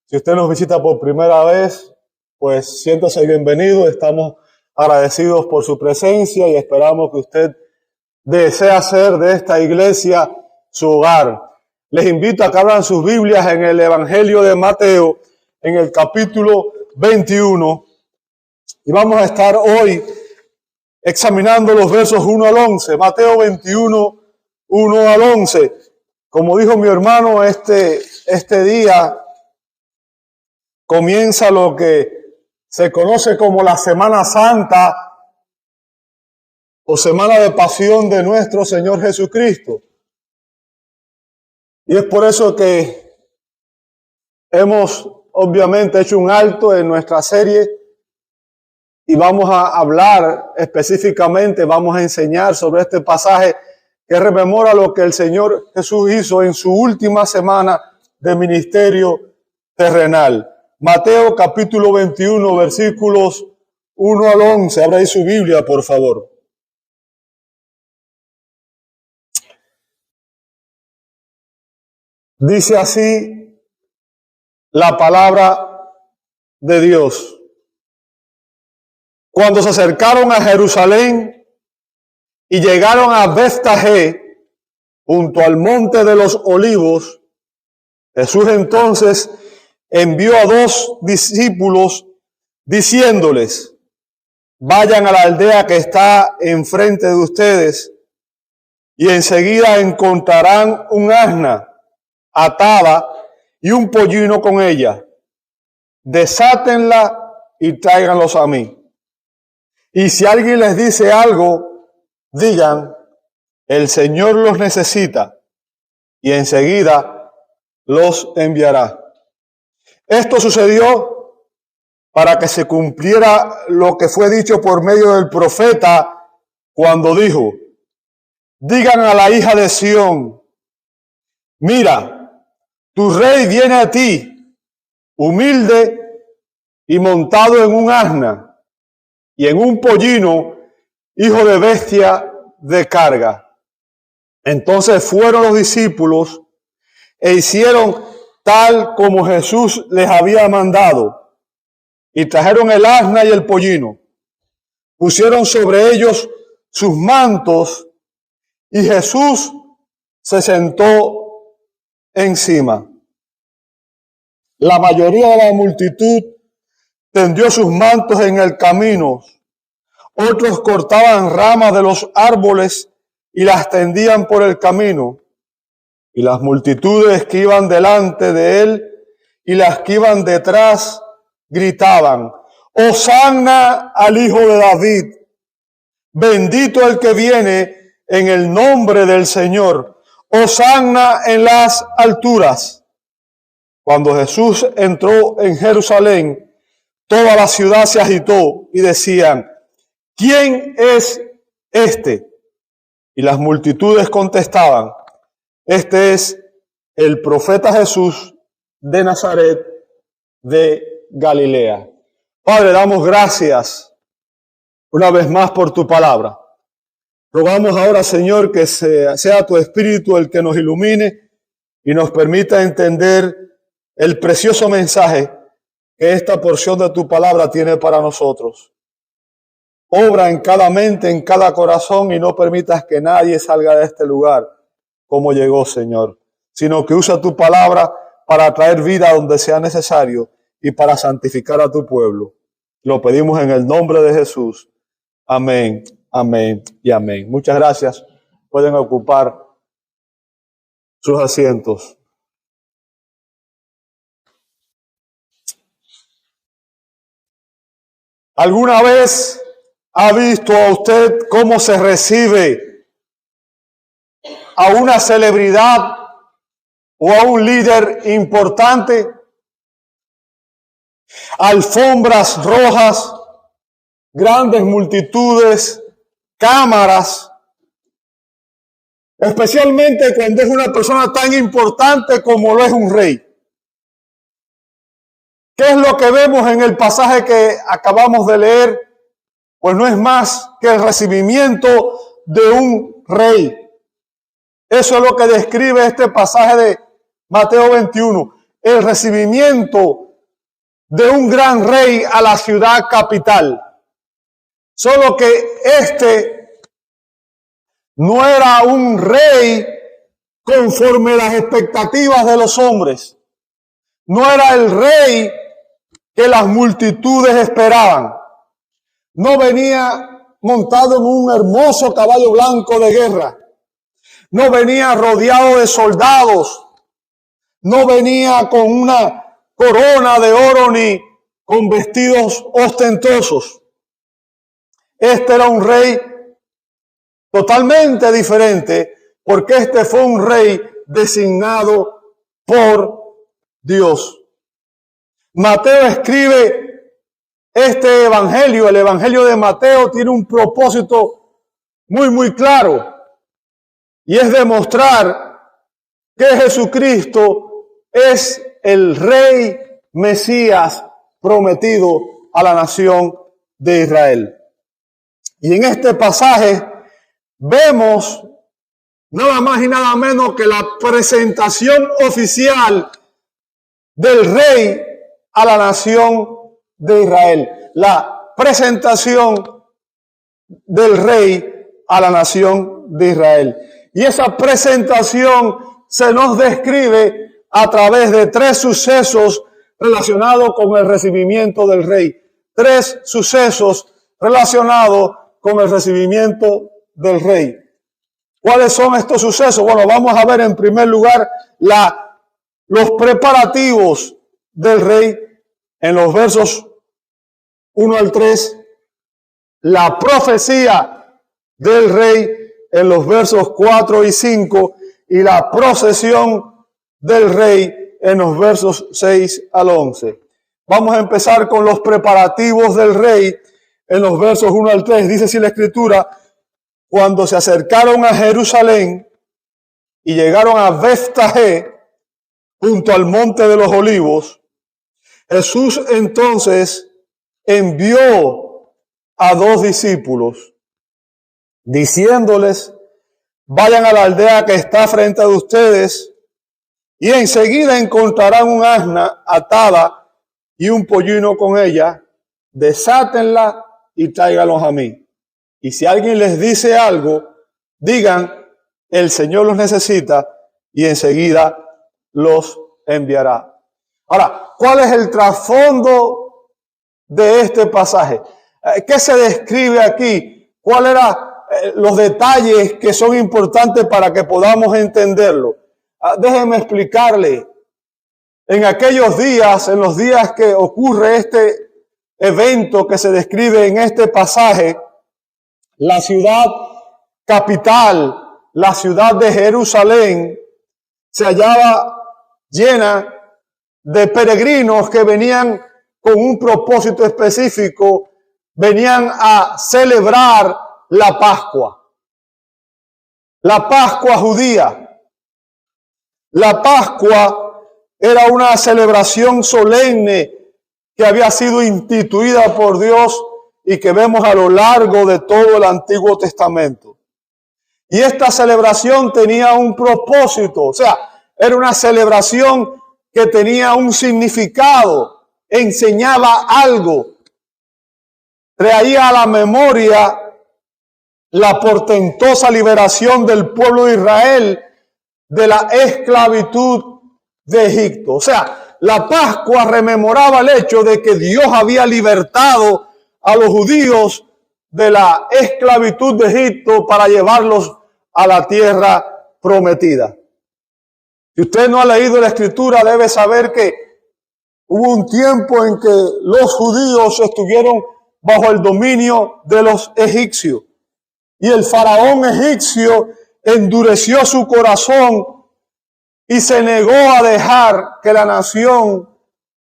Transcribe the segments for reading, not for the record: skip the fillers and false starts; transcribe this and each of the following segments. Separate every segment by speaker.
Speaker 1: Si usted nos visita por primera vez, pues siéntase bienvenido. Estamos agradecidos por su presencia y esperamos que usted desee hacer de esta iglesia su hogar. Les invito a que abran sus Biblias en el Evangelio de Mateo, en el capítulo 21. Y vamos a estar hoy examinando los versos 1 al 11. Mateo 21, 1 al 11. Como dijo mi hermano, este día comienza lo que se conoce como la Semana Santa o Semana de Pasión de nuestro Señor Jesucristo. Y es por eso que hemos obviamente hecho un alto en nuestra serie y vamos a hablar específicamente, vamos a enseñar sobre este pasaje que rememora lo que el Señor Jesús hizo en su última semana de ministerio terrenal. Mateo capítulo 21, versículos 1 al 11. Abra ahí su Biblia, por favor. Dice así la palabra de Dios. Cuando se acercaron a Jerusalén y llegaron a Betfagé, junto al monte de los Olivos, Jesús entonces envió a 2 discípulos diciéndoles: vayan a la aldea que está enfrente de ustedes y enseguida encontrarán un asna atada y un pollino con ella. Desátenla y tráiganlos a mí. Y si alguien les dice algo, digan: el Señor los necesita y enseguida los enviará. Esto sucedió para que se cumpliera lo que fue dicho por medio del profeta cuando dijo: digan a la hija de Sión, mira, tu rey viene a ti, humilde y montado en un asna y en un pollino, hijo de bestia de carga. Entonces fueron los discípulos e hicieron tal como Jesús les había mandado, y trajeron el asna y el pollino. Pusieron sobre ellos sus mantos, y Jesús se sentó encima. La mayoría de la multitud tendió sus mantos en el camino. Otros cortaban ramas de los árboles y las tendían por el camino. Y las multitudes que iban delante de él y las que iban detrás gritaban: Hosanna al Hijo de David. Bendito el que viene en el nombre del Señor. Hosanna en las alturas. Cuando Jesús entró en Jerusalén, toda la ciudad se agitó y decían: ¿quién es este? Y las multitudes contestaban: este es el profeta Jesús de Nazaret de Galilea. Padre, damos gracias una vez más por tu palabra. Rogamos ahora, Señor, que sea tu Espíritu el que nos ilumine y nos permita entender el precioso mensaje que esta porción de tu palabra tiene para nosotros. Obra en cada mente, en cada corazón, y no permitas que nadie salga de este lugar como llegó, Señor, sino que usa tu palabra para traer vida donde sea necesario y para santificar a tu pueblo. Lo pedimos en el nombre de Jesús. Amén, amén y amén. Muchas gracias. Pueden ocupar sus asientos. ¿Alguna vez ha visto a usted cómo se recibe a una celebridad o a un líder importante? Alfombras rojas, grandes multitudes, cámaras, especialmente cuando es una persona tan importante como lo es un rey. ¿Qué es lo que vemos en el pasaje que acabamos de leer? Pues no es más que el recibimiento de un rey. Eso es lo que describe este pasaje de Mateo 21. el recibimiento de un gran rey a la ciudad capital. Solo que este no era un rey conforme a las expectativas de los hombres. No era el rey que las multitudes esperaban. No venía montado en un hermoso caballo blanco de guerra. No venía rodeado de soldados. No venía con una corona de oro ni con vestidos ostentosos. Este era un rey totalmente diferente, porque este fue un rey designado por Dios. Mateo escribe este evangelio. El evangelio de Mateo tiene un propósito muy claro, y es demostrar que Jesucristo es el rey Mesías prometido a la nación de Israel. Y en este pasaje vemos nada más y nada menos que la presentación oficial del rey a la nación de Israel. La presentación del rey a la nación de Israel. Y esa presentación se nos describe a través de 3 sucesos relacionados con el recibimiento del rey. 3 sucesos relacionados con el recibimiento del rey. ¿Cuáles son estos sucesos? Bueno, vamos a ver en primer lugar los preparativos del rey en los versos 1 al 3, la profecía del rey en los versos 4 y 5 y la procesión del rey en los versos 6 al 11. Vamos a empezar con los preparativos del rey en los versos 1 al 3. Dice así la Escritura: cuando se acercaron a Jerusalén y llegaron a Betfagé, junto al monte de los olivos, Jesús entonces envió a 2 discípulos, diciéndoles: vayan a la aldea que está frente a ustedes, y enseguida encontrarán un asna atada y un pollino con ella, desátenla y tráiganlos a mí. Y si alguien les dice algo, digan: el Señor los necesita, y enseguida los enviará. Ahora, ¿cuál es el trasfondo de este pasaje? ¿Qué se describe aquí? ¿Cuáles eran los detalles que son importantes para que podamos entenderlo? Déjenme explicarle. En aquellos días, en los días que ocurre este evento que se describe en este pasaje, la ciudad capital, la ciudad de Jerusalén, se hallaba llena de peregrinos que venían con un propósito específico, venían a celebrar la Pascua judía. La Pascua era una celebración solemne que había sido instituida por Dios y que vemos a lo largo de todo el Antiguo Testamento. Y esta celebración tenía un propósito, o sea, era una celebración que tenía un significado, enseñaba algo, traía a la memoria la portentosa liberación del pueblo de Israel de la esclavitud de Egipto. O sea, la Pascua rememoraba el hecho de que Dios había libertado a los judíos de la esclavitud de Egipto para llevarlos a la tierra prometida. Si usted no ha leído la Escritura, debe saber que hubo un tiempo en que los judíos estuvieron bajo el dominio de los egipcios. Y el faraón egipcio endureció su corazón y se negó a dejar que la nación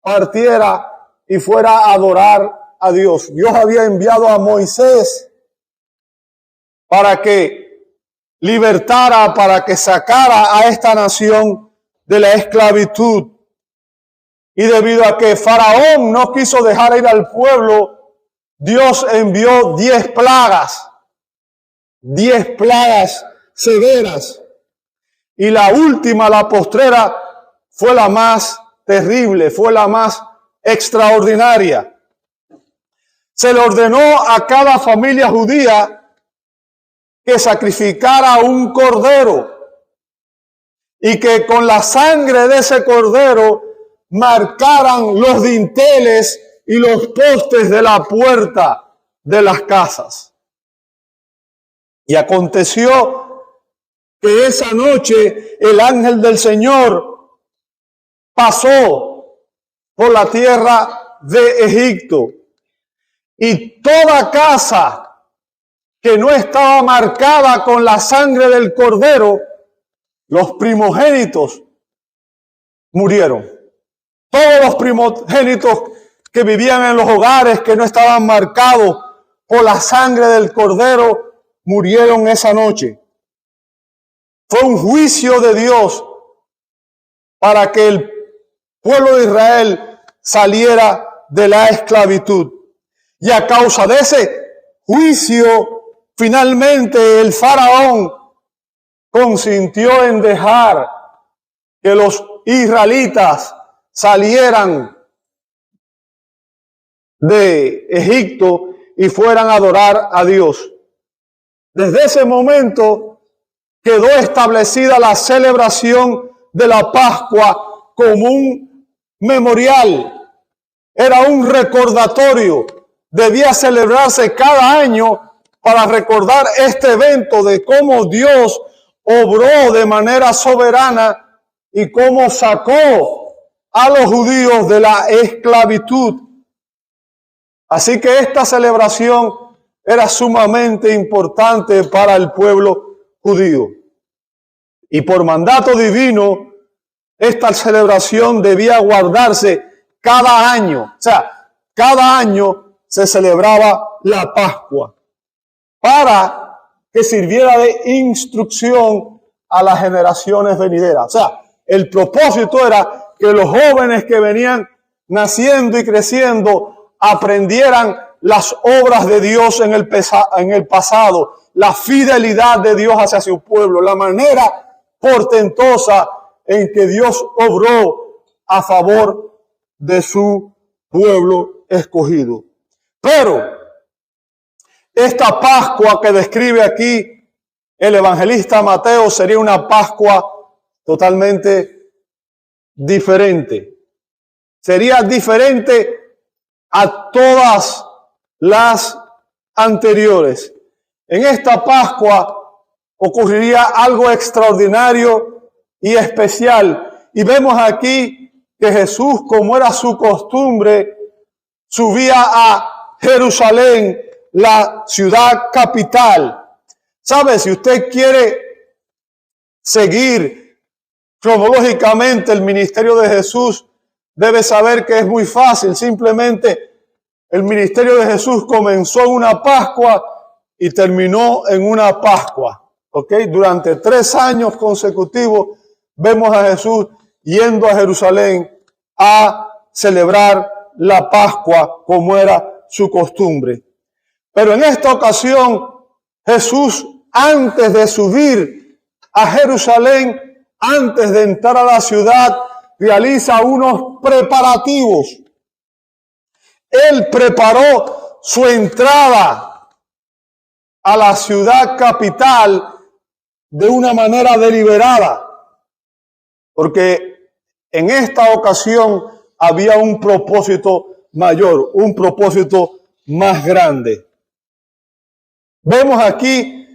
Speaker 1: partiera y fuera a adorar a Dios. Dios había enviado a Moisés para que libertara, para que sacara a esta nación de la esclavitud. Y debido a que Faraón no quiso dejar ir al pueblo, Dios envió 10 plagas. 10 plagas severas. Y la última, la postrera, fue la más terrible, fue la más extraordinaria. Se le ordenó a cada familia judía que sacrificara un cordero y que con la sangre de ese cordero marcaran los dinteles y los postes de la puerta de las casas. Y aconteció que esa noche el ángel del Señor pasó por la tierra de Egipto, y toda casa que no estaba marcada con la sangre del cordero, los primogénitos murieron. Todos los primogénitos que vivían en los hogares que no estaban marcados por la sangre del cordero murieron esa noche. Fue un juicio de Dios para que el pueblo de Israel saliera de la esclavitud. Y a causa de ese juicio, finalmente el faraón consintió en dejar que los israelitas salieran de Egipto y fueran a adorar a Dios. Desde ese momento quedó establecida la celebración de la Pascua como un memorial. Era un recordatorio. Debía celebrarse cada año para recordar este evento de cómo Dios obró de manera soberana y cómo sacó a los judíos de la esclavitud. Así que esta celebración era sumamente importante para el pueblo judío. Y por mandato divino, esta celebración debía guardarse cada año. O sea, cada año se celebraba la Pascua para que sirviera de instrucción a las generaciones venideras. O sea, el propósito era que los jóvenes que venían naciendo y creciendo aprendieran las obras de Dios en el pasado, la fidelidad de Dios hacia su pueblo, la manera portentosa en que Dios obró a favor de su pueblo escogido. Pero esta Pascua que describe aquí el evangelista Mateo sería una Pascua totalmente diferente. Sería diferente a todas las anteriores. En esta Pascua ocurriría algo extraordinario y especial. Y vemos aquí que Jesús, como era su costumbre, subía a Jerusalén, la ciudad capital. ¿Sabe? Si usted quiere seguir cronológicamente el ministerio de Jesús, debe saber que es muy fácil. Simplemente el ministerio de Jesús comenzó en una Pascua y terminó en una Pascua. ¿Ok? Durante 3 años consecutivos vemos a Jesús yendo a Jerusalén a celebrar la Pascua como era su costumbre. Pero en esta ocasión, Jesús, antes de subir a Jerusalén, antes de entrar a la ciudad, realiza unos preparativos. Él preparó su entrada a la ciudad capital de una manera deliberada, porque en esta ocasión había un propósito mayor, un propósito más grande. Vemos aquí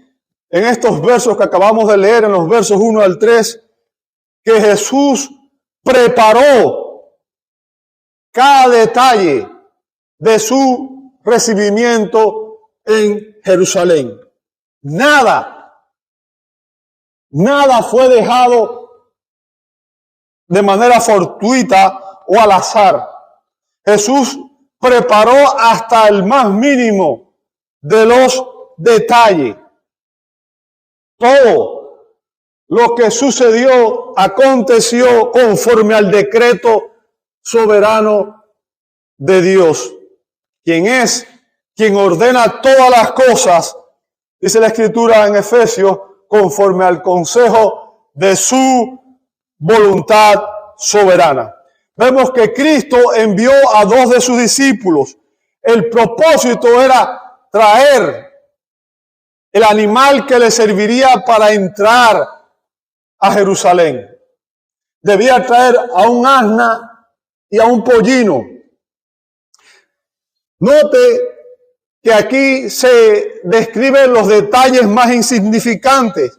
Speaker 1: en estos versos que acabamos de leer, en los versos 1 al 3, que Jesús preparó cada detalle de su recibimiento en Jerusalén. Nada fue dejado de manera fortuita o al azar. Jesús preparó hasta el más mínimo de los detalles. Todo lo que sucedió aconteció conforme al decreto soberano de Dios, quien ordena todas las cosas, dice la Escritura en Efesios, conforme al consejo de su voluntad soberana. vemos que Cristo envió a 2 de sus discípulos. El propósito era traer el animal que le serviría para entrar a Jerusalén. Debía traer a un asna y a un pollino. Note que aquí se describen los detalles más insignificantes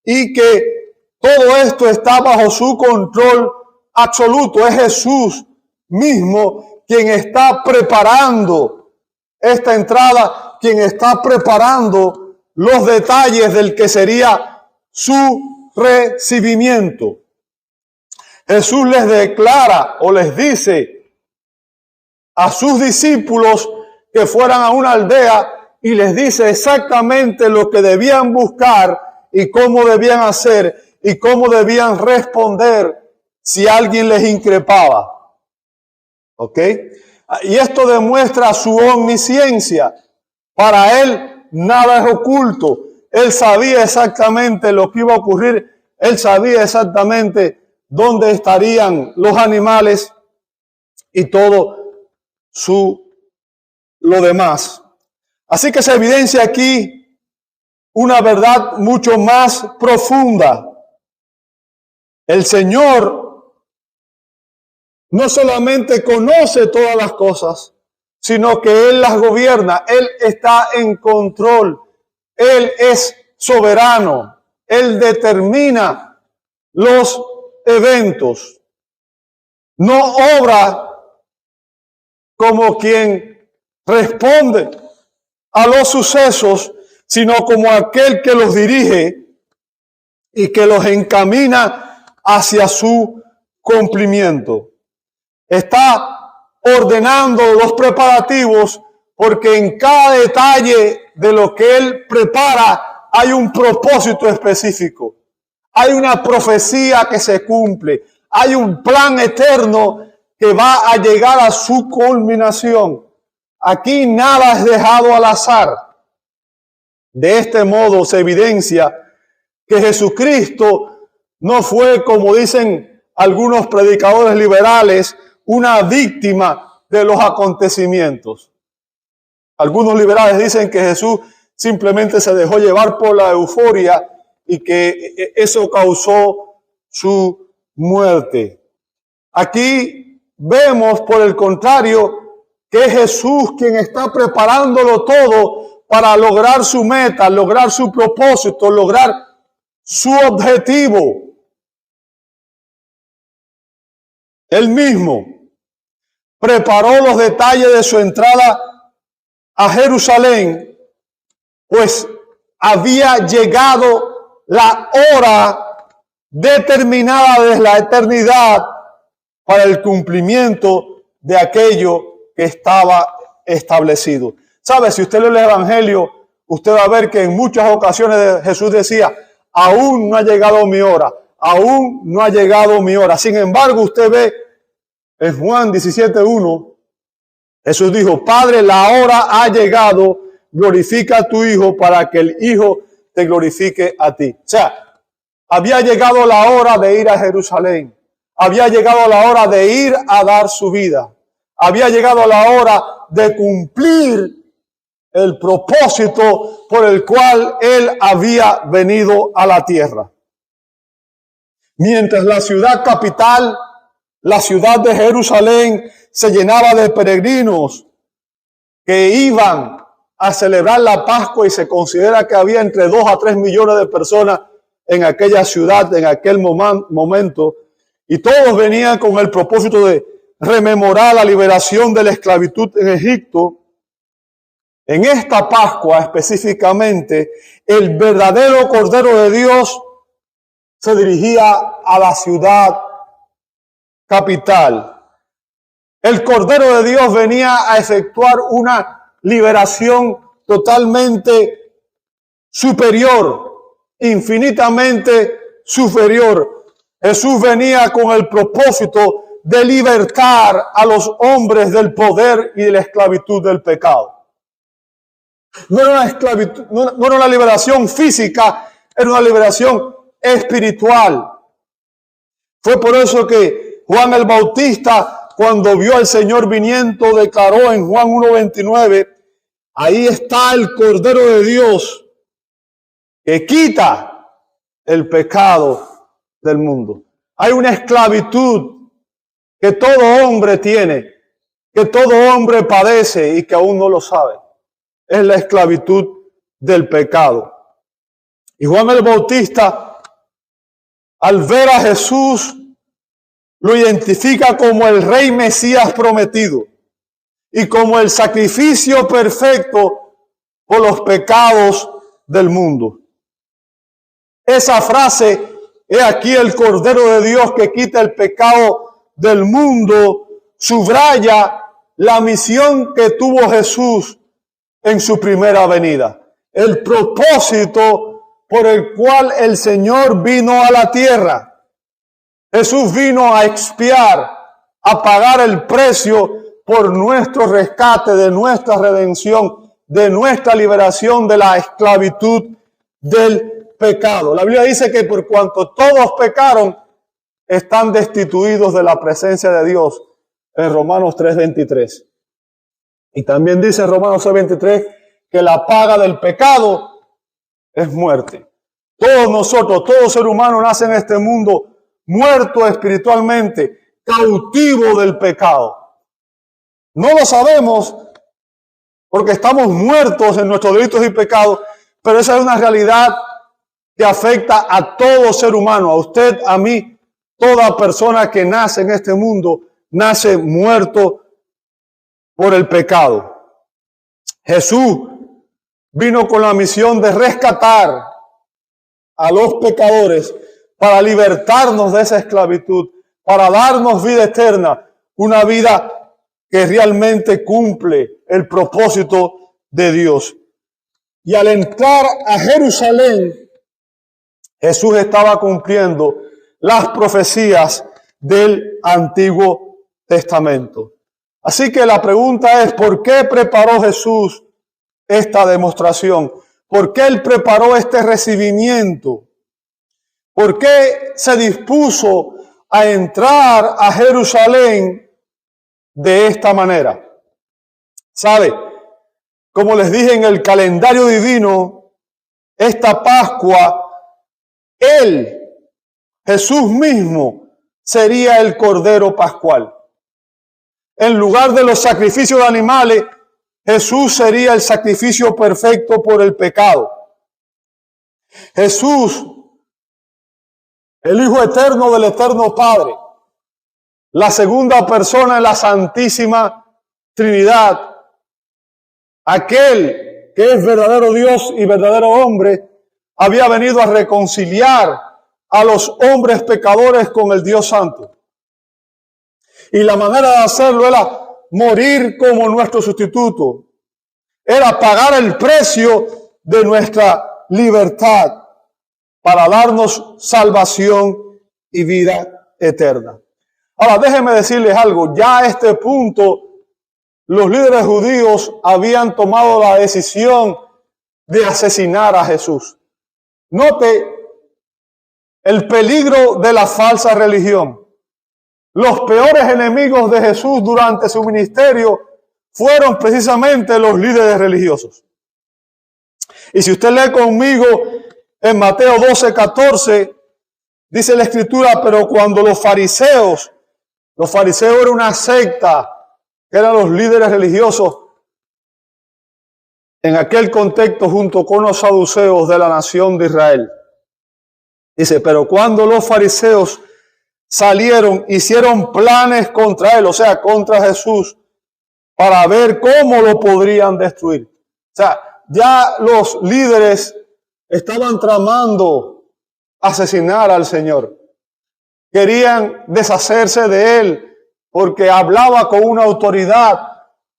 Speaker 1: y que todo esto está bajo su control absoluto. Es Jesús mismo quien está preparando esta entrada, quien está preparando los detalles del que sería su recibimiento. Jesús les declara o les dice a sus discípulos que fueran a una aldea y les dice exactamente lo que debían buscar y cómo debían hacer y cómo debían responder si alguien les increpaba. ¿Ok? Y esto demuestra su omnisciencia. Para él nada es oculto. Él sabía exactamente lo que iba a ocurrir. Él sabía exactamente dónde estarían los animales y todo lo demás. Así que se evidencia aquí una verdad mucho más profunda. El Señor no solamente conoce todas las cosas, sino que Él las gobierna. Él está en control. Él es soberano. Él determina los eventos. No obra como quien responde a los sucesos, sino como aquel que los dirige y que los encamina hacia su cumplimiento. Está ordenando los preparativos porque en cada detalle de lo que Él prepara hay un propósito específico. Hay una profecía que se cumple. Hay un plan eterno que va a llegar a su culminación. Aquí nada es dejado al azar. De este modo se evidencia que Jesucristo no fue, como dicen algunos predicadores liberales, una víctima de los acontecimientos. Algunos liberales dicen que Jesús simplemente se dejó llevar por la euforia y que eso causó su muerte. Aquí vemos, por el contrario, que es Jesús quien está preparándolo todo para lograr su meta, lograr su propósito, lograr su objetivo. Él mismo preparó los detalles de su entrada a Jerusalén, pues había llegado la hora determinada desde la eternidad para el cumplimiento de aquello que estaba establecido. ¿Sabe? Si usted lee el Evangelio, usted va a ver que en muchas ocasiones Jesús decía, aún no ha llegado mi hora, aún no ha llegado mi hora. Sin embargo, usted ve en Juan 17:1, Jesús dijo, Padre, la hora ha llegado, glorifica a tu Hijo para que el Hijo te glorifique a ti. O sea, había llegado la hora de ir a Jerusalén. Había llegado la hora de ir a dar su vida. Había llegado la hora de cumplir el propósito por el cual Él había venido a la tierra. Mientras la ciudad capital, la ciudad de Jerusalén, se llenaba de peregrinos que iban a celebrar la Pascua y se considera que había entre 2 a 3 millones de personas en aquella ciudad, en aquel momento, y todos venían con el propósito de rememorar la liberación de la esclavitud en Egipto. En esta Pascua específicamente, el verdadero Cordero de Dios se dirigía a la ciudad capital. El Cordero de Dios venía a efectuar una liberación totalmente superior, infinitamente superior. Jesús venía con el propósito de libertar a los hombres del poder y de la esclavitud del pecado. No era una esclavitud, no era una liberación física, era una liberación espiritual. Fue por eso que Juan el Bautista, cuando vio al Señor viniendo, declaró en Juan 1:29, ahí está el Cordero de Dios que quita el pecado del mundo. Hay una esclavitud que todo hombre tiene, que todo hombre padece y que aún no lo sabe. Es la esclavitud del pecado. Y Juan el Bautista, al ver a Jesús, lo identifica como el Rey Mesías prometido y como el sacrificio perfecto por los pecados del mundo. Esa frase, he aquí el Cordero de Dios que quita el pecado del mundo, subraya la misión que tuvo Jesús en su primera venida. El propósito por el cual el Señor vino a la tierra. Jesús vino a expiar, a pagar el precio por nuestro rescate, de nuestra redención, de nuestra liberación de la esclavitud del pecado. La Biblia dice que por cuanto todos pecaron, están destituidos de la presencia de Dios en Romanos 3:23. Y también dice en Romanos 6:23 que la paga del pecado es muerte. Todos nosotros, todo ser humano nace en este mundo muerto espiritualmente, cautivo del pecado. No lo sabemos porque estamos muertos en nuestros delitos y pecados, pero esa es una realidad que afecta a todo ser humano, a usted, a mí, toda persona que nace en este mundo, nace muerto por el pecado. Jesús vino con la misión de rescatar a los pecadores para libertarnos de esa esclavitud, para darnos vida eterna, una vida que realmente cumple el propósito de Dios. Y al entrar a Jerusalén, Jesús estaba cumpliendo las profecías del Antiguo Testamento. Así que la pregunta es, ¿por qué preparó Jesús esta demostración? ¿Por qué Él preparó este recibimiento? ¿Por qué se dispuso a entrar a Jerusalén de esta manera? ¿Sabe? Como les dije, en el calendario divino, esta Pascua, Él, Jesús mismo, sería el Cordero Pascual. En lugar de los sacrificios de animales, Jesús sería el sacrificio perfecto por el pecado. Jesús, el Hijo eterno del eterno Padre, la segunda persona en la Santísima Trinidad, aquel que es verdadero Dios y verdadero hombre, había venido a reconciliar a los hombres pecadores con el Dios Santo. Y la manera de hacerlo era morir como nuestro sustituto. Era pagar el precio de nuestra libertad para darnos salvación y vida eterna. Ahora, déjenme decirles algo. Ya a este punto, los líderes judíos habían tomado la decisión de asesinar a Jesús. Note el peligro de la falsa religión. Los peores enemigos de Jesús durante su ministerio fueron precisamente los líderes religiosos. Y si usted lee conmigo en Mateo 12:14, dice la Escritura, pero cuando los fariseos eran una secta, que eran los líderes religiosos en aquel contexto junto con los saduceos de la nación de Israel. Dice, pero cuando los fariseos salieron, hicieron planes contra él, o sea, contra Jesús, para ver cómo lo podrían destruir. O sea, ya los líderes estaban tramando asesinar al Señor. Querían deshacerse de él porque hablaba con una autoridad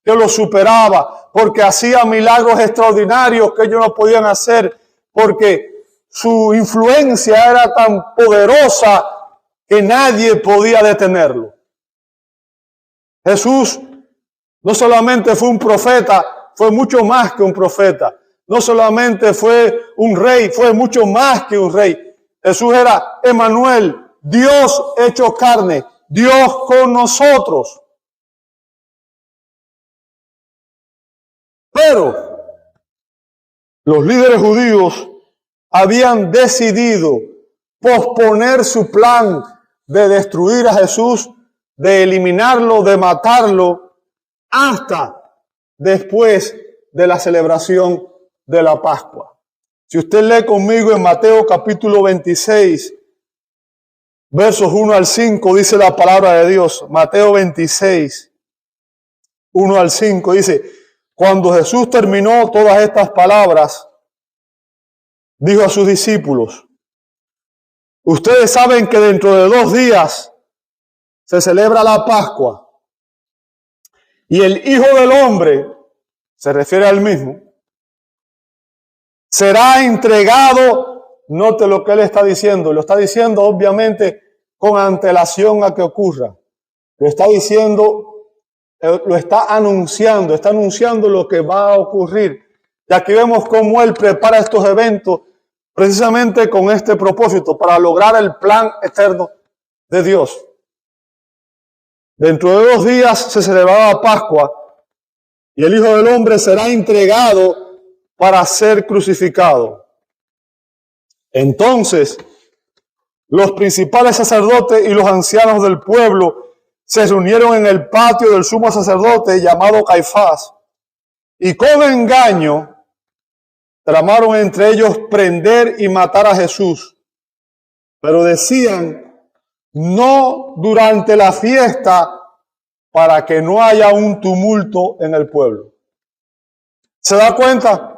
Speaker 1: que lo superaba, porque hacía milagros extraordinarios que ellos no podían hacer, porque su influencia era tan poderosa que nadie podía detenerlo. Jesús no solamente fue un profeta, fue mucho más que un profeta. No solamente fue un rey, fue mucho más que un rey. Jesús era Emmanuel, Dios hecho carne, Dios con nosotros. Pero los líderes judíos habían decidido posponer su plan de destruir a Jesús, de eliminarlo, de matarlo, hasta después de la celebración de la Pascua. Si usted lee conmigo en Mateo capítulo 26, versos 1 al 5, dice la palabra de Dios. Mateo 26, 1 al 5, dice: cuando Jesús terminó todas estas palabras, dijo a sus discípulos: ustedes saben que dentro de 2 días se celebra la Pascua, y el Hijo del Hombre, se refiere al mismo, será entregado. Note lo que él está diciendo. Lo está diciendo obviamente con antelación a que ocurra. Lo está diciendo, lo está anunciando lo que va a ocurrir. Y aquí vemos cómo él prepara estos eventos precisamente con este propósito, para lograr el plan eterno de Dios. Dentro de 2 días se celebrará Pascua y el Hijo del Hombre será entregado para ser crucificado. Entonces, los principales sacerdotes y los ancianos del pueblo se reunieron en el patio del sumo sacerdote llamado Caifás, y con engaño tramaron entre ellos prender y matar a Jesús. Pero decían: no durante la fiesta, para que no haya un tumulto en el pueblo. ¿Se da cuenta?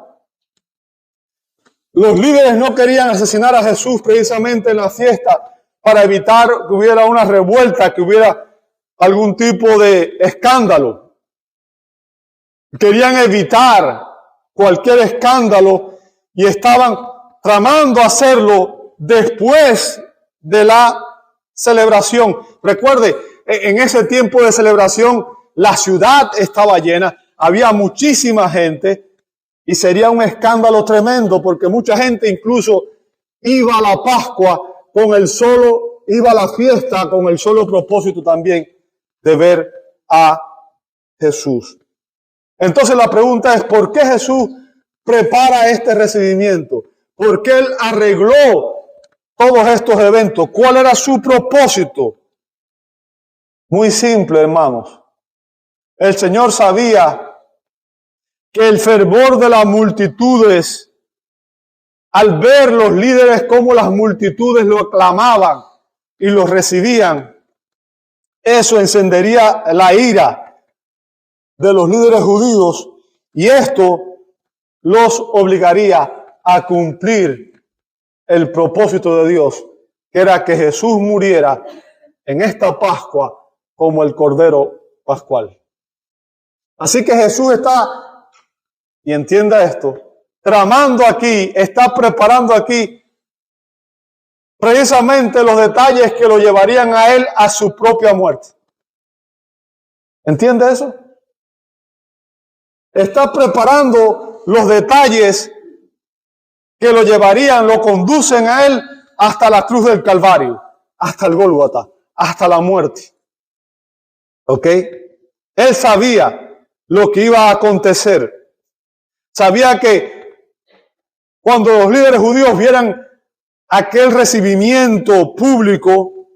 Speaker 1: Los líderes no querían asesinar a Jesús precisamente en la fiesta para evitar que hubiera una revuelta, que hubiera algún tipo de escándalo. Querían evitar cualquier escándalo y estaban tramando hacerlo después de la celebración. Recuerde, en ese tiempo de celebración la ciudad estaba llena, había muchísima gente y sería un escándalo tremendo, porque mucha gente incluso iba a la Pascua iba a la fiesta con el solo propósito también de ver a Jesús. Entonces la pregunta es: ¿por qué Jesús prepara este recibimiento? ¿Por qué él arregló todos estos eventos? ¿Cuál era su propósito? Muy simple, hermanos. El Señor sabía que el fervor de las multitudes, al ver los líderes cómo las multitudes lo aclamaban y lo recibían, eso encendería la ira de los líderes judíos, y esto los obligaría a cumplir el propósito de Dios, que era que Jesús muriera en esta Pascua como el Cordero Pascual. Así que Jesús está, y entienda esto, tramando aquí, está preparando aquí precisamente los detalles que lo llevarían a él a su propia muerte. ¿Entiende eso? Está preparando los detalles que lo llevarían, lo conducen a él hasta la cruz del Calvario, hasta el Gólgota, hasta la muerte. ¿Ok? Él sabía lo que iba a acontecer. Sabía que cuando los líderes judíos vieran aquel recibimiento público,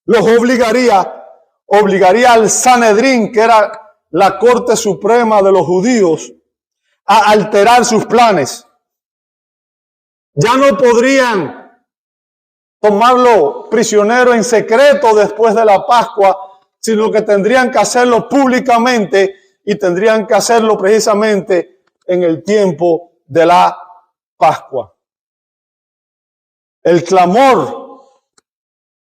Speaker 1: los obligaría al Sanedrín, que era la corte suprema de los judíos, a alterar sus planes. Ya no podrían tomarlo prisionero en secreto después de la Pascua, sino que tendrían que hacerlo públicamente, y tendrían que hacerlo precisamente en el tiempo de la Pascua. El clamor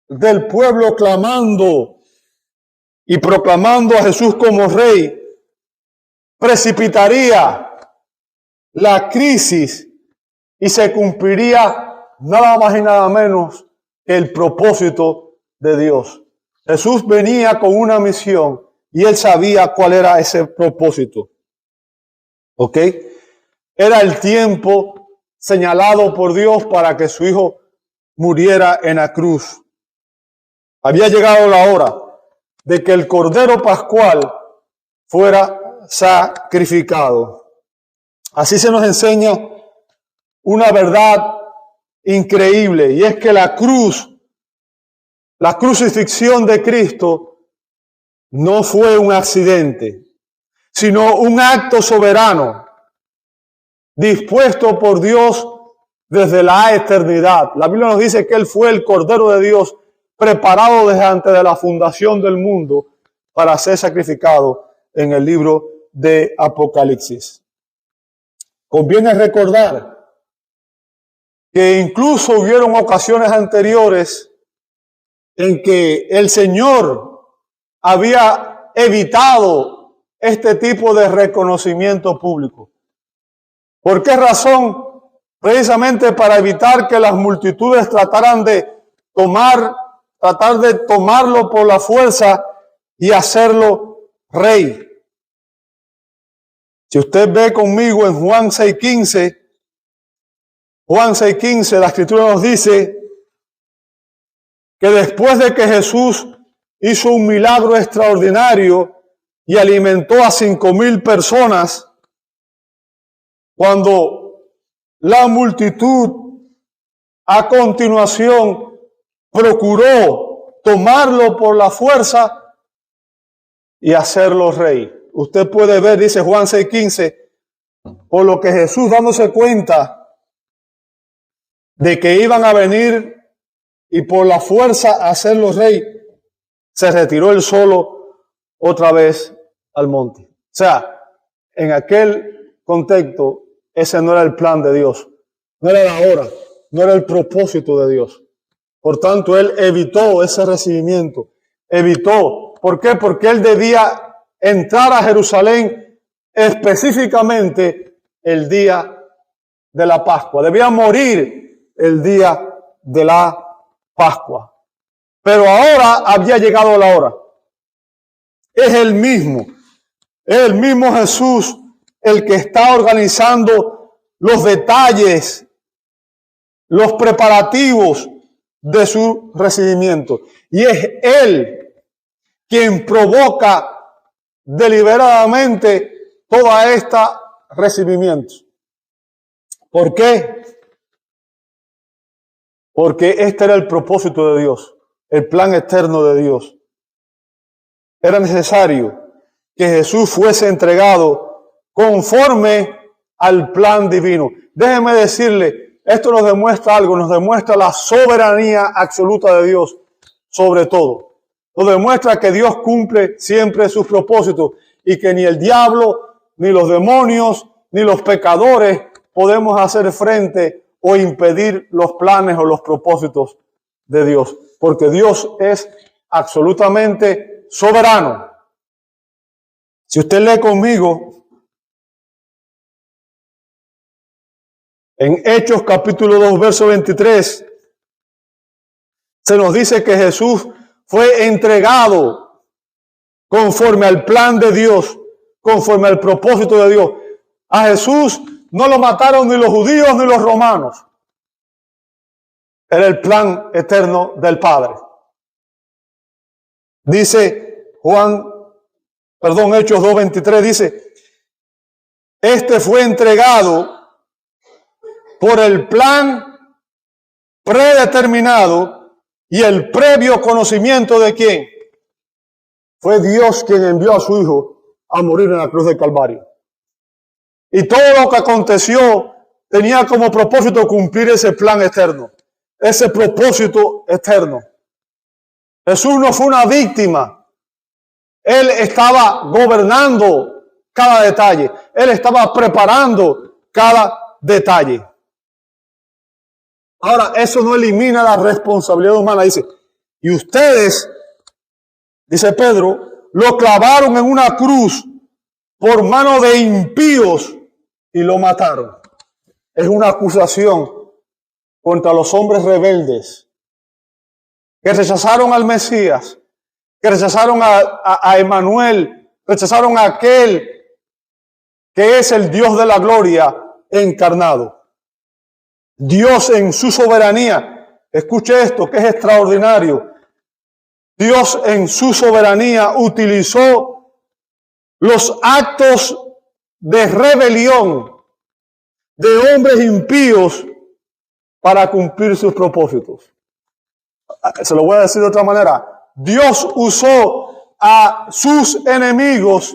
Speaker 1: del pueblo clamando y proclamando a Jesús como rey precipitaría la crisis y se cumpliría nada más y nada menos que el propósito de Dios. Jesús venía con una misión y él sabía cuál era ese propósito. ¿Ok? Era el tiempo señalado por Dios para que su hijo muriera en la cruz. había llegado la hora de que el Cordero Pascual fuera sacrificado. Así se nos enseña una verdad increíble, y es que la crucifixión de Cristo no fue un accidente, sino un acto soberano, dispuesto por Dios desde la eternidad. La Biblia nos dice que Él fue el Cordero de Dios, preparado desde antes de la fundación del mundo para ser sacrificado en el libro de Apocalipsis. Conviene recordar que incluso hubieron ocasiones anteriores en que el Señor había evitado este tipo de reconocimiento público. ¿Por qué razón? Precisamente para evitar que las multitudes trataran de tomarlo por la fuerza y hacerlo rey. Si usted ve conmigo en Juan 6:15, la Escritura nos dice que después de que Jesús hizo un milagro extraordinario y alimentó a 5,000 personas, cuando la multitud a continuación procuró tomarlo por la fuerza y hacerlo rey. Usted puede ver, dice Juan 6:15, por lo que Jesús, dándose cuenta de que iban a venir y por la fuerza hacerlo rey, se retiró él solo otra vez al monte. O sea, en aquel contexto, ese no era el plan de Dios, no era la hora, no era el propósito de Dios. Por tanto, él evitó ese recibimiento, evitó. ¿Por qué? Porque él debía entrar a Jerusalén específicamente el día de la Pascua. Debía morir el día de la Pascua. Pero ahora había llegado la hora. Es el mismo Jesús el que está organizando los detalles, los preparativos de su recibimiento. Y es Él quien provoca deliberadamente toda esta recibimiento. ¿Por qué? Porque este era el propósito de Dios, el plan eterno de Dios. Era necesario que Jesús fuese entregado conforme al plan divino. Déjeme decirle, esto nos demuestra algo, nos demuestra la soberanía absoluta de Dios sobre todo. Nos demuestra que Dios cumple siempre sus propósitos y que ni el diablo, ni los demonios, ni los pecadores podemos hacer frente o impedir los planes o los propósitos de Dios. Porque Dios es absolutamente soberano. Si usted lee conmigo en Hechos capítulo 2, verso 23, se nos dice que Jesús fue entregado conforme al plan de Dios, conforme al propósito de Dios. A Jesús no lo mataron ni los judíos ni los romanos. Era el plan eterno del Padre. Dice Hechos 2:23 dice, este fue entregado por el plan predeterminado y el previo conocimiento de quién. Fue Dios quien envió a su Hijo a morir en la cruz del Calvario. Y todo lo que aconteció tenía como propósito cumplir ese plan eterno, ese propósito eterno. Jesús no fue una víctima. Él estaba gobernando cada detalle. Él estaba preparando cada detalle. Ahora, eso no elimina la responsabilidad humana. Dice, y ustedes, dice Pedro, lo clavaron en una cruz por mano de impíos y lo mataron. Es una acusación contra los hombres rebeldes que rechazaron al Mesías, que rechazaron a Emmanuel, rechazaron a aquel que es el Dios de la gloria encarnado. Dios en su soberanía, escuche esto que es extraordinario, Dios en su soberanía utilizó los actos de rebelión de hombres impíos para cumplir sus propósitos. Se lo voy a decir de otra manera. Dios usó a sus enemigos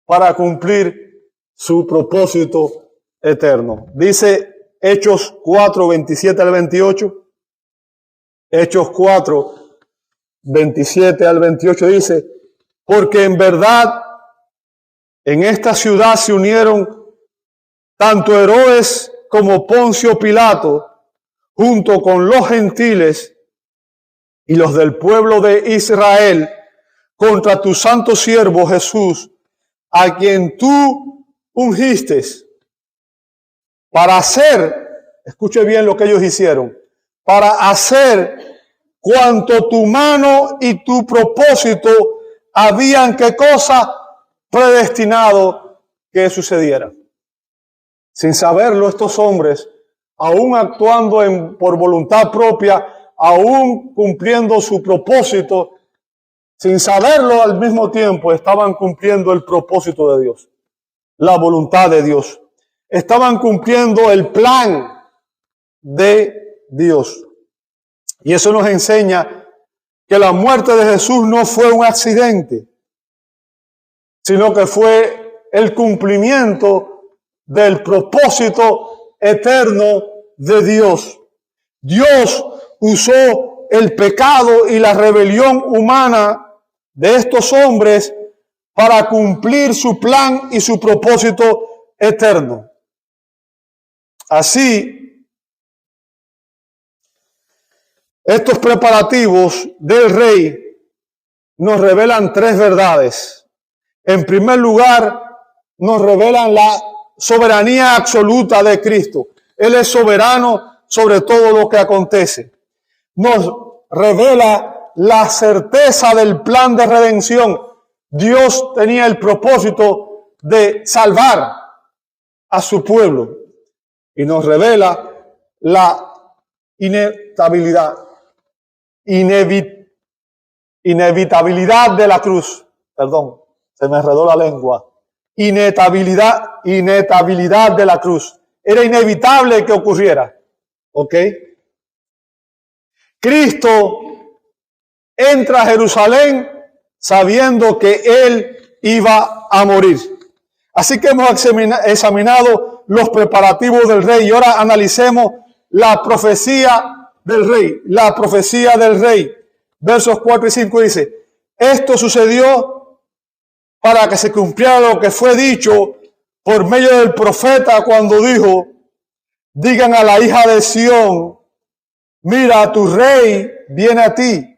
Speaker 1: para cumplir su propósito eterno. Dice Hechos 4, 27 al 28. Hechos 4, 27 al 28 dice: porque en verdad en esta ciudad se unieron tanto Herodes como Poncio Pilato, junto con los gentiles y los del pueblo de Israel, contra tu santo siervo Jesús, a quien tú ungiste para hacer, escuche bien lo que ellos hicieron, para hacer cuanto tu mano y tu propósito habían, ¿qué cosa? Predestinado que sucediera. Sin saberlo, estos hombres, aún actuando por voluntad propia, aún cumpliendo su propósito, sin saberlo al mismo tiempo, estaban cumpliendo el propósito de Dios, la voluntad de Dios. Estaban cumpliendo el plan de Dios. Y eso nos enseña que la muerte de Jesús no fue un accidente, sino que fue el cumplimiento del propósito eterno de Dios. Dios usó el pecado y la rebelión humana de estos hombres para cumplir su plan y su propósito eterno. Así, estos preparativos del rey nos revelan tres verdades. En primer lugar, nos revelan la soberanía absoluta de Cristo. Él es soberano sobre todo lo que acontece. Nos revela la certeza del plan de redención. Dios tenía el propósito de salvar a su pueblo. Y nos revela la inevitabilidad de la cruz. Perdón, se me enredó la lengua. Inevitabilidad de la cruz. Era inevitable que ocurriera. ¿Ok? Cristo entra a Jerusalén sabiendo que Él iba a morir. Así que hemos examinado los preparativos del rey y ahora analicemos la profecía del rey. La profecía del rey. Versos 4 y 5 dice: esto sucedió para que se cumpliera lo que fue dicho por medio del profeta cuando dijo: digan a la hija de Sión, mira, tu rey viene a ti,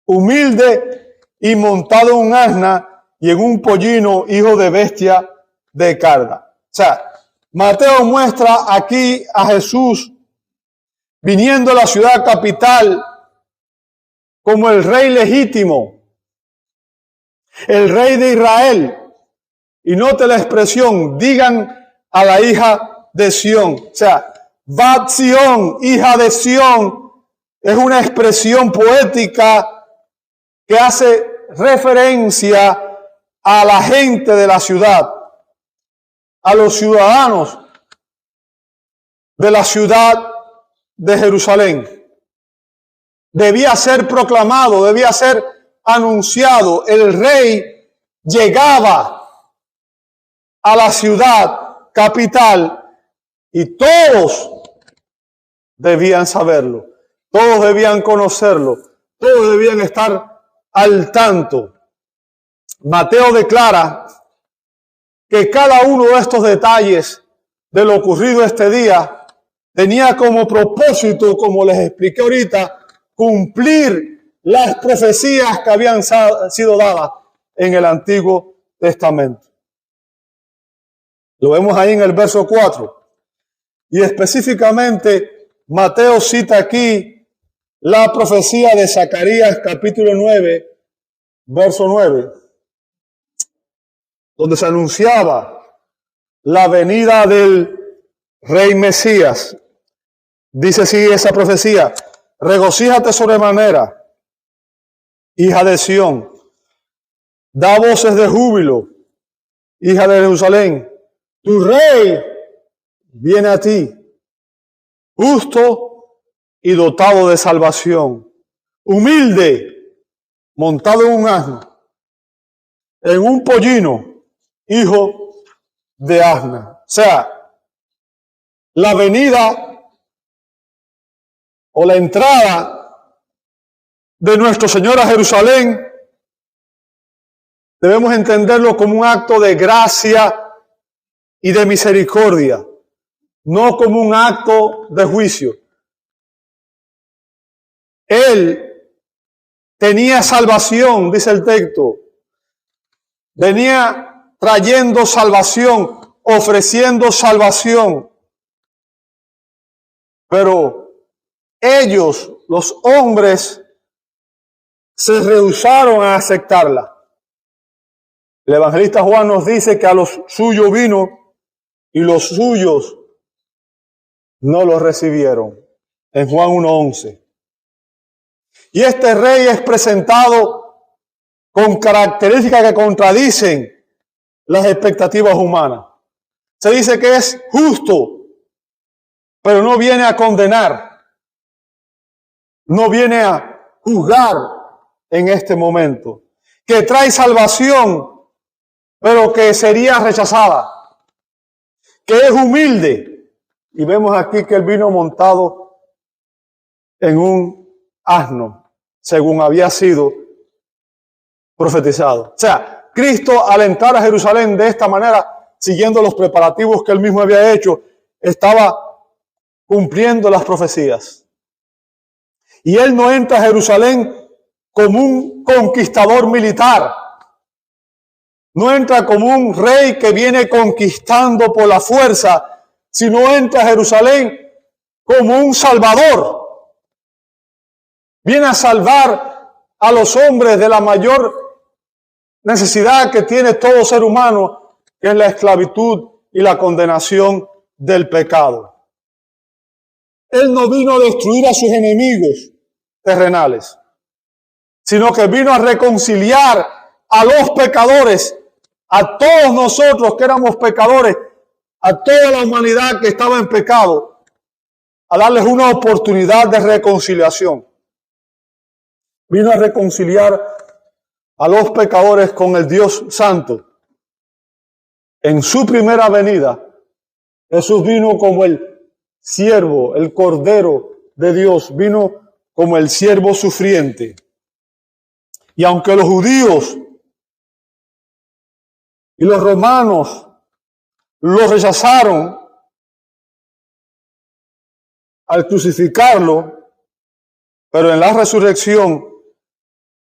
Speaker 1: humilde y montado en un asna y en un pollino, hijo de bestia de carga. O sea, Mateo muestra aquí a Jesús viniendo a la ciudad capital como el rey legítimo, el rey de Israel. Y note la expresión, digan a la hija de Sión. O sea, Bat Sión, hija de Sión, es una expresión poética que hace referencia a la gente de la ciudad, a los ciudadanos de la ciudad de Jerusalén. Debía ser proclamado, debía ser anunciado. El rey llegaba a la ciudad capital y todos debían saberlo, todos debían conocerlo, todos debían estar al tanto. Mateo declara que cada uno de estos detalles de lo ocurrido este día tenía como propósito, como les expliqué ahorita, cumplir las profecías que habían sido dadas en el Antiguo Testamento. Lo vemos ahí en el verso 4. Y específicamente, Mateo cita aquí la profecía de Zacarías capítulo 9, verso 9, donde se anunciaba la venida del Rey Mesías. Dice así esa profecía: regocíjate sobremanera hija de Sión. Da voces de júbilo, hija de Jerusalén. Tu rey viene a ti, justo y dotado de salvación, humilde, montado en un asno, en un pollino, hijo de asna. O sea, la venida o la entrada de nuestro Señor a Jerusalén debemos entenderlo como un acto de gracia y de misericordia, no como un acto de juicio. Él tenía salvación, dice el texto. Venía trayendo salvación, ofreciendo salvación. Pero ellos, los hombres, se rehusaron a aceptarla. El evangelista Juan nos dice que a los suyos vino y los suyos no lo recibieron. En Juan 1:11. Y este rey es presentado con características que contradicen las expectativas humanas. Se dice que es justo, pero no viene a condenar. No viene a juzgar en este momento. Que trae salvación, pero que sería rechazada. Que es humilde. Y vemos aquí que él vino montado en un asno, según había sido profetizado. O sea, Cristo al entrar a Jerusalén de esta manera, siguiendo los preparativos que él mismo había hecho, estaba cumpliendo las profecías. Y él no entra a Jerusalén como un conquistador militar. No entra como un rey que viene conquistando por la fuerza, sino entra a Jerusalén como un salvador. Viene a salvar a los hombres de la mayor necesidad que tiene todo ser humano, que es la esclavitud y la condenación del pecado. Él no vino a destruir a sus enemigos terrenales, sino que vino a reconciliar a los pecadores, a todos nosotros que éramos pecadores, a toda la humanidad que estaba en pecado, a darles una oportunidad de reconciliación. Vino a reconciliar a los pecadores con el Dios Santo. En su primera venida, Jesús vino como el siervo, el Cordero de Dios, vino como el siervo sufriente. Y aunque los judíos y los romanos lo rechazaron al crucificarlo, pero en la resurrección,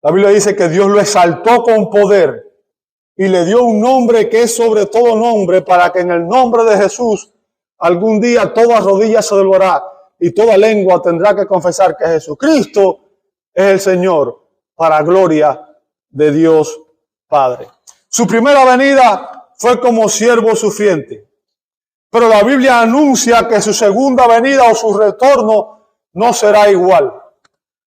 Speaker 1: la Biblia dice que Dios lo exaltó con poder y le dio un nombre que es sobre todo nombre, para que en el nombre de Jesús algún día toda rodilla se doblará y toda lengua tendrá que confesar que Jesucristo es el Señor, para gloria de Dios Padre. Su primera venida fue como siervo sufriente, pero la Biblia anuncia que su segunda venida o su retorno no será igual.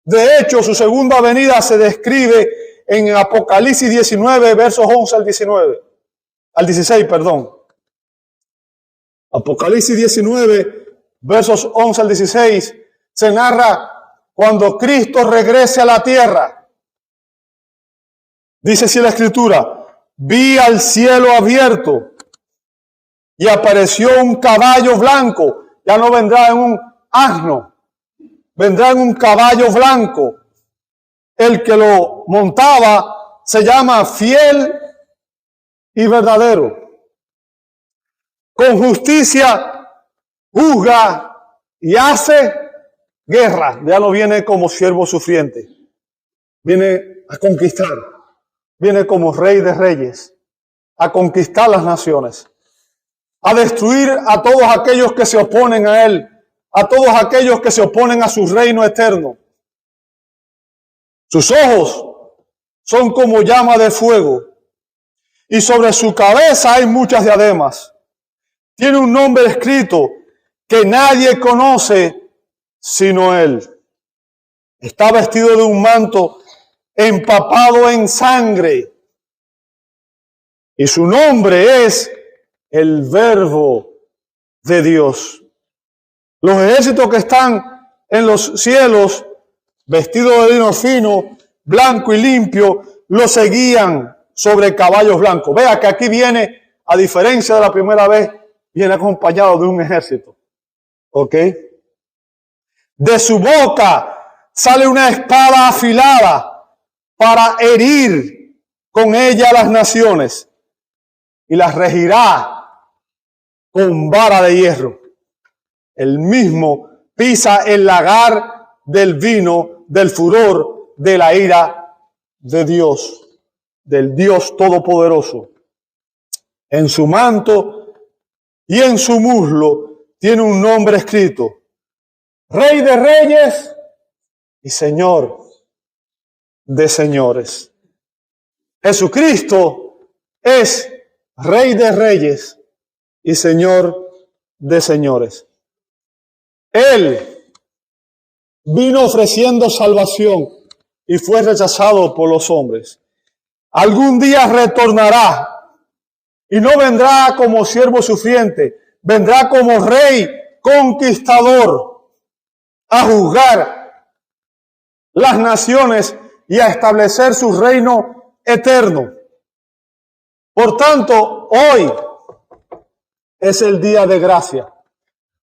Speaker 1: De hecho, su segunda venida se describe en Apocalipsis 19, versos 11 al 16. Apocalipsis 19, versos 11 al 16, se narra cuando Cristo regrese a la tierra. Dice así la Escritura: vi al cielo abierto y apareció un caballo blanco. Ya no vendrá en un asno, vendrá en un caballo blanco. El que lo montaba se llama Fiel y Verdadero. Con justicia juzga y hace guerra. Ya no viene como siervo sufriente, viene a conquistar. Viene como Rey de Reyes, a conquistar las naciones, a destruir a todos aquellos que se oponen a Él, a todos aquellos que se oponen a su reino eterno. Sus ojos son como llama de fuego y sobre su cabeza hay muchas diademas. Tiene un nombre escrito que nadie conoce sino Él. Está vestido de un manto empapado en sangre. Y su nombre es el Verbo de Dios. Los ejércitos que están en los cielos, vestidos de lino fino, blanco y limpio, lo seguían sobre caballos blancos. Vea que aquí viene, a diferencia de la primera vez, viene acompañado de un ejército. ¿Ok? De su boca sale una espada afilada para herir con ella a las naciones y las regirá con vara de hierro. El mismo pisa el lagar del vino, del furor, de la ira de Dios, del Dios Todopoderoso. En su manto y en su muslo tiene un nombre escrito: Rey de Reyes y Señor de Señores. Jesucristo es Rey de Reyes y Señor de Señores. Él vino ofreciendo salvación y fue rechazado por los hombres. Algún día retornará y no vendrá como siervo sufriente, vendrá como rey conquistador a juzgar las naciones y a establecer su reino eterno. Por tanto, hoy es el día de gracia.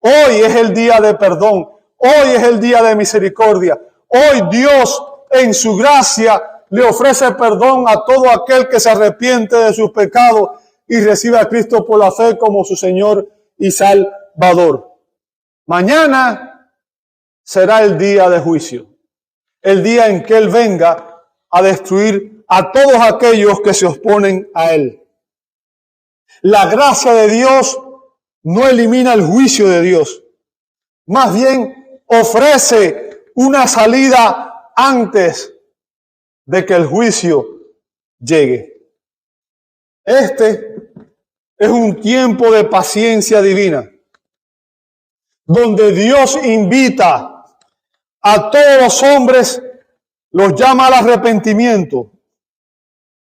Speaker 1: Hoy es el día de perdón. Hoy es el día de misericordia. Hoy Dios, en su gracia, le ofrece perdón a todo aquel que se arrepiente de sus pecados y recibe a Cristo por la fe como su Señor y Salvador. Mañana será el día de juicio. El día en que Él venga a destruir a todos aquellos que se oponen a Él. La gracia de Dios no elimina el juicio de Dios. Más bien ofrece una salida antes de que el juicio llegue. Este es un tiempo de paciencia divina, donde Dios invita a todos los hombres, los llama al arrepentimiento.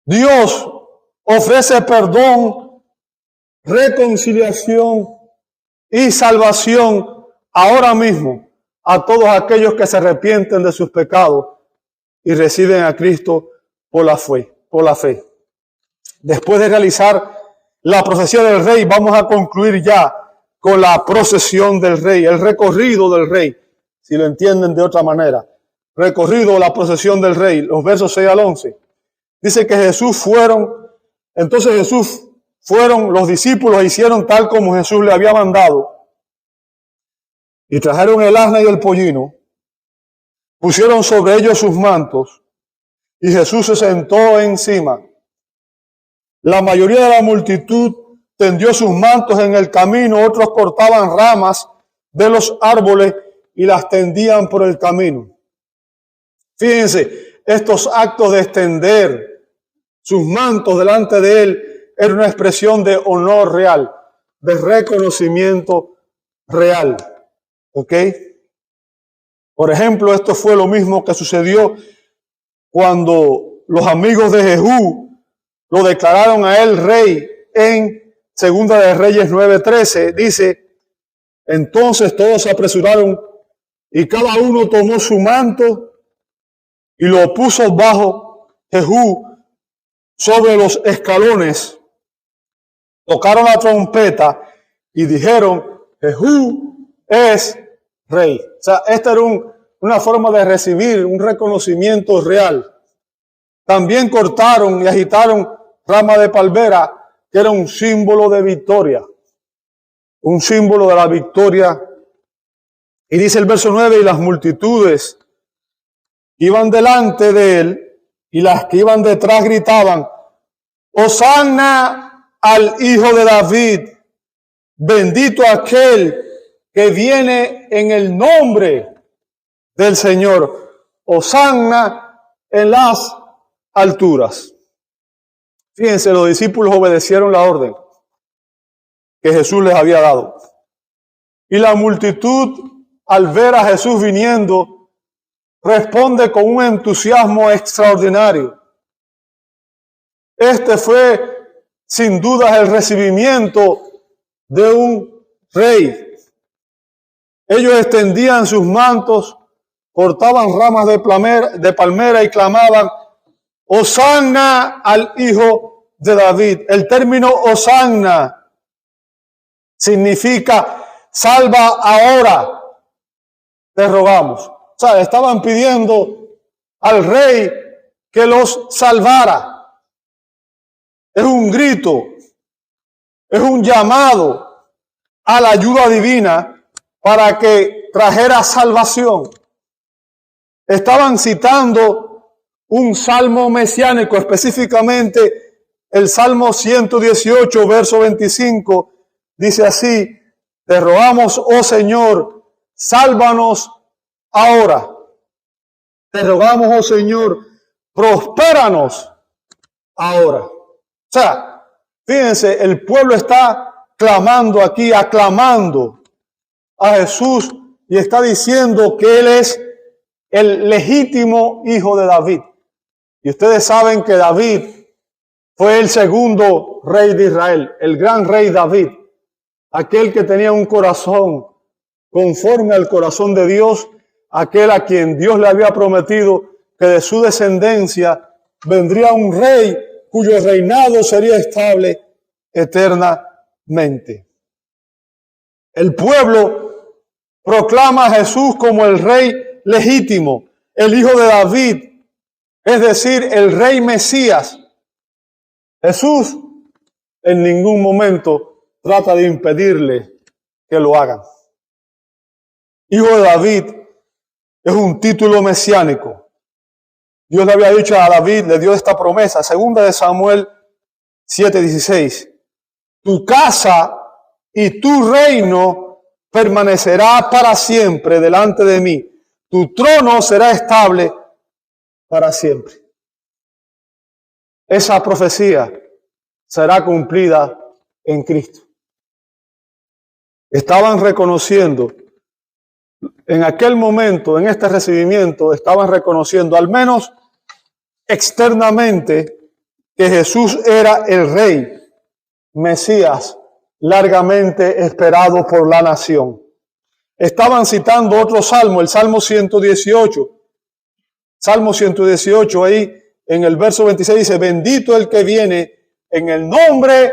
Speaker 1: Dios ofrece perdón, reconciliación y salvación ahora mismo a todos aquellos que se arrepienten de sus pecados y reciben a Cristo por la fe. Después de realizar la procesión del Rey, vamos a concluir ya con la procesión del Rey, el recorrido del Rey, si lo entienden de otra manera. Recorrido, la procesión del Rey, los versos 6 al 11. Dice que los discípulos hicieron tal como Jesús le había mandado. Y trajeron el asna y el pollino, pusieron sobre ellos sus mantos, y Jesús se sentó encima. La mayoría de la multitud tendió sus mantos en el camino, otros cortaban ramas de los árboles y las tendían por el camino. Fíjense, estos actos de extender sus mantos delante de Él era una expresión de honor real, de reconocimiento real. ¿Ok? Por ejemplo, esto fue lo mismo que sucedió cuando los amigos de Jehú lo declararon a él rey en Segunda de Reyes 9:13. Dice, entonces todos se apresuraron y cada uno tomó su manto y lo puso bajo Jehú sobre los escalones. Tocaron la trompeta y dijeron, Jehú es rey. O sea, esta era una forma de recibir un reconocimiento real. También cortaron y agitaron rama de palmera, que era un símbolo de victoria. Un símbolo de la victoria. Y dice el verso 9, y las multitudes iban delante de él, y las que iban detrás gritaban, Hosanna al Hijo de David, bendito aquel que viene en el nombre del Señor. Hosanna en las alturas. Fíjense, los discípulos obedecieron la orden que Jesús les había dado. Y la multitud, al ver a Jesús viniendo, responde con un entusiasmo extraordinario. Este fue sin duda el recibimiento de un rey. Ellos extendían sus mantos, cortaban ramas de palmera y clamaban: Hosanna al Hijo de David. El término Hosanna significa salva ahora, te rogamos. O sea, estaban pidiendo al rey que los salvara. Es un grito, es un llamado a la ayuda divina para que trajera salvación. Estaban citando un salmo mesiánico, específicamente el Salmo 118, verso 25, dice así: te rogamos, oh Señor, sálvanos ahora. Te rogamos, oh Señor, prospéranos ahora. O sea, fíjense, el pueblo está clamando aquí, aclamando a Jesús y está diciendo que Él es el legítimo hijo de David. Y ustedes saben que David fue el segundo rey de Israel, el gran rey David, aquel que tenía un corazón conforme al corazón de Dios, aquel a quien Dios le había prometido que de su descendencia vendría un rey cuyo reinado sería estable eternamente. El pueblo proclama a Jesús como el rey legítimo, el hijo de David, es decir, el rey Mesías. Jesús en ningún momento trata de impedirle que lo hagan. Hijo de David es un título mesiánico. Dios le había dicho a David, le dio esta promesa, 2 de Samuel 7:16. Tu casa y tu reino permanecerá para siempre delante de mí. Tu trono será estable para siempre. Esa profecía será cumplida en Cristo. Estaban reconociendo, en aquel momento, en este recibimiento, estaban reconociendo, al menos externamente, que Jesús era el rey, Mesías, largamente esperado por la nación. Estaban citando otro salmo, el Salmo 118. Salmo 118, ahí en el verso 26 dice: bendito el que viene en el nombre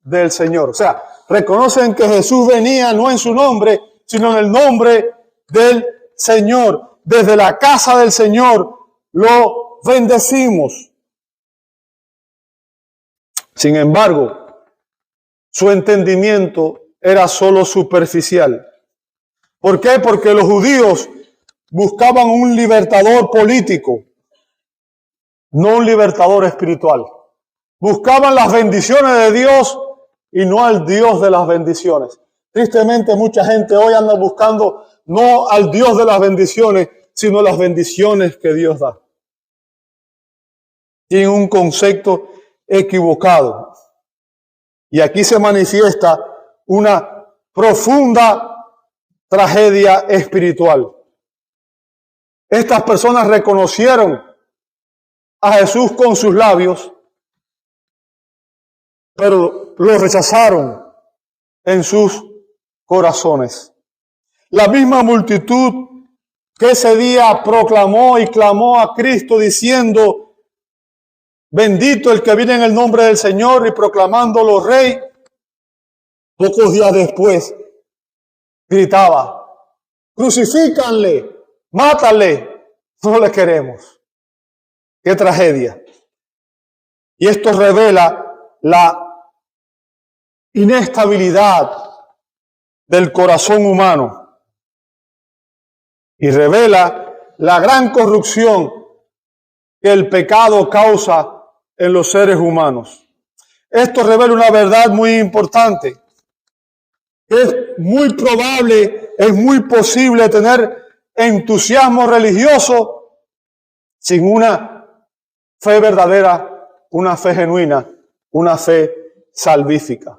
Speaker 1: del Señor. O sea, reconocen que Jesús venía no en su nombre, sino en el nombre del Señor. Desde la casa del Señor lo bendecimos. Sin embargo, su entendimiento era solo superficial. ¿Por qué? Porque los judíos buscaban un libertador político, no un libertador espiritual. Buscaban las bendiciones de Dios y no al Dios de las bendiciones. Tristemente, mucha gente hoy anda buscando no al Dios de las bendiciones, sino las bendiciones que Dios da. Tienen un concepto equivocado. Y aquí se manifiesta una profunda tragedia espiritual. Estas personas reconocieron a Jesús con sus labios, pero lo rechazaron en sus corazones. La misma multitud que ese día proclamó y clamó a Cristo diciendo: bendito el que viene en el nombre del Señor, y proclamándolo rey, pocos días después gritaba: crucifícanle, mátale, no le queremos. ¡Qué tragedia! Y esto revela la inestabilidad del corazón humano y revela la gran corrupción que el pecado causa en los seres humanos. Esto revela una verdad muy importante. Es muy probable, es muy posible tener entusiasmo religioso sin una fe verdadera, una fe genuina, una fe salvífica.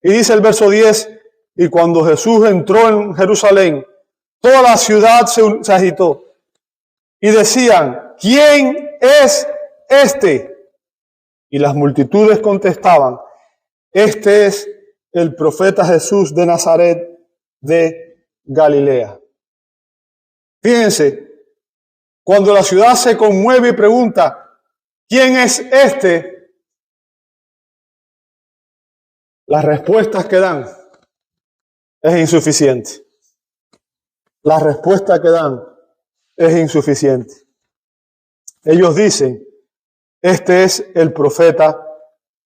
Speaker 1: Y dice el verso 10, y cuando Jesús entró en Jerusalén, toda la ciudad se agitó. y decían: ¿quién es este? Y las multitudes contestaban: este es el profeta Jesús de Nazaret de Galilea. Fíjense, cuando la ciudad se conmueve y pregunta: ¿quién es este? Las respuestas que dan es insuficiente. La respuesta que dan es insuficiente. Ellos dicen: este es el profeta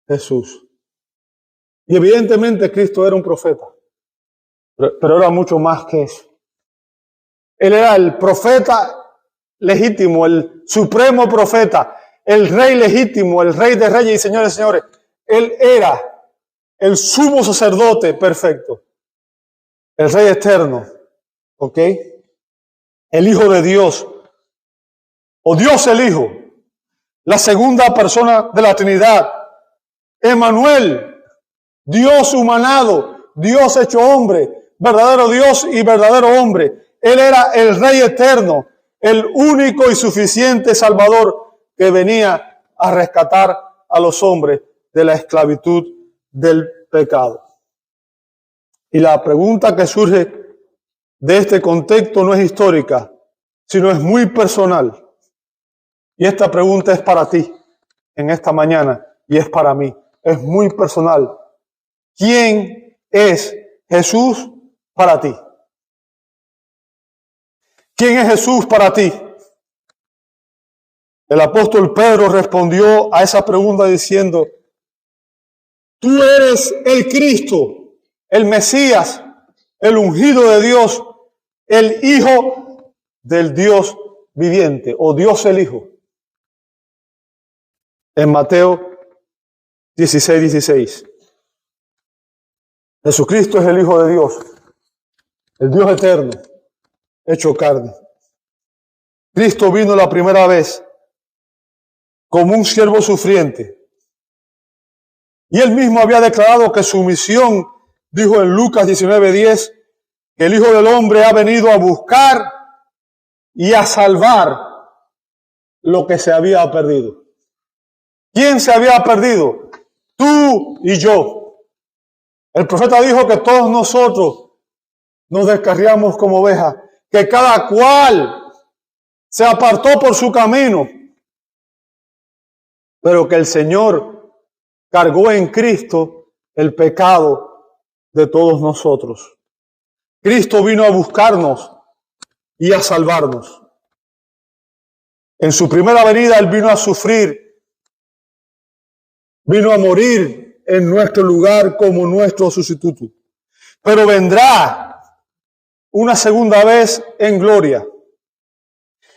Speaker 1: Jesús. Y evidentemente Cristo era un profeta, pero era mucho más que eso. Él era el profeta legítimo, el supremo profeta, el rey legítimo, el rey de reyes y señores de señores. Él era el sumo sacerdote perfecto, el rey eterno, ¿ok? El Hijo de Dios, o Dios el Hijo, la segunda persona de la Trinidad, Emmanuel, Dios humanado, Dios hecho hombre, verdadero Dios y verdadero hombre. Él era el Rey eterno, el único y suficiente Salvador que venía a rescatar a los hombres de la esclavitud del pecado. Y la pregunta que surge de este contexto no es histórica, sino es muy personal. Y esta pregunta es para ti en esta mañana y es para mí. Es muy personal. ¿Quién es Jesús para ti? ¿Quién es Jesús para ti? El apóstol Pedro respondió a esa pregunta diciendo: tú eres el Cristo, el Mesías, el ungido de Dios, el Hijo del Dios viviente, o Dios el Hijo. En Mateo 16:16. Jesucristo es el Hijo de Dios, el Dios eterno, hecho carne. Cristo vino la primera vez como un siervo sufriente. Y él mismo había declarado que su misión, dijo en Lucas 19:10, que el Hijo del Hombre ha venido a buscar y a salvar lo que se había perdido. ¿Quién se había perdido? Tú y yo. El profeta dijo que todos nosotros nos descarriamos como ovejas, que cada cual se apartó por su camino, pero que el Señor cargó en Cristo el pecado de todos nosotros. Cristo vino a buscarnos y a salvarnos. En su primera venida Él vino a sufrir, vino a morir en nuestro lugar como nuestro sustituto. Pero vendrá una segunda vez en gloria.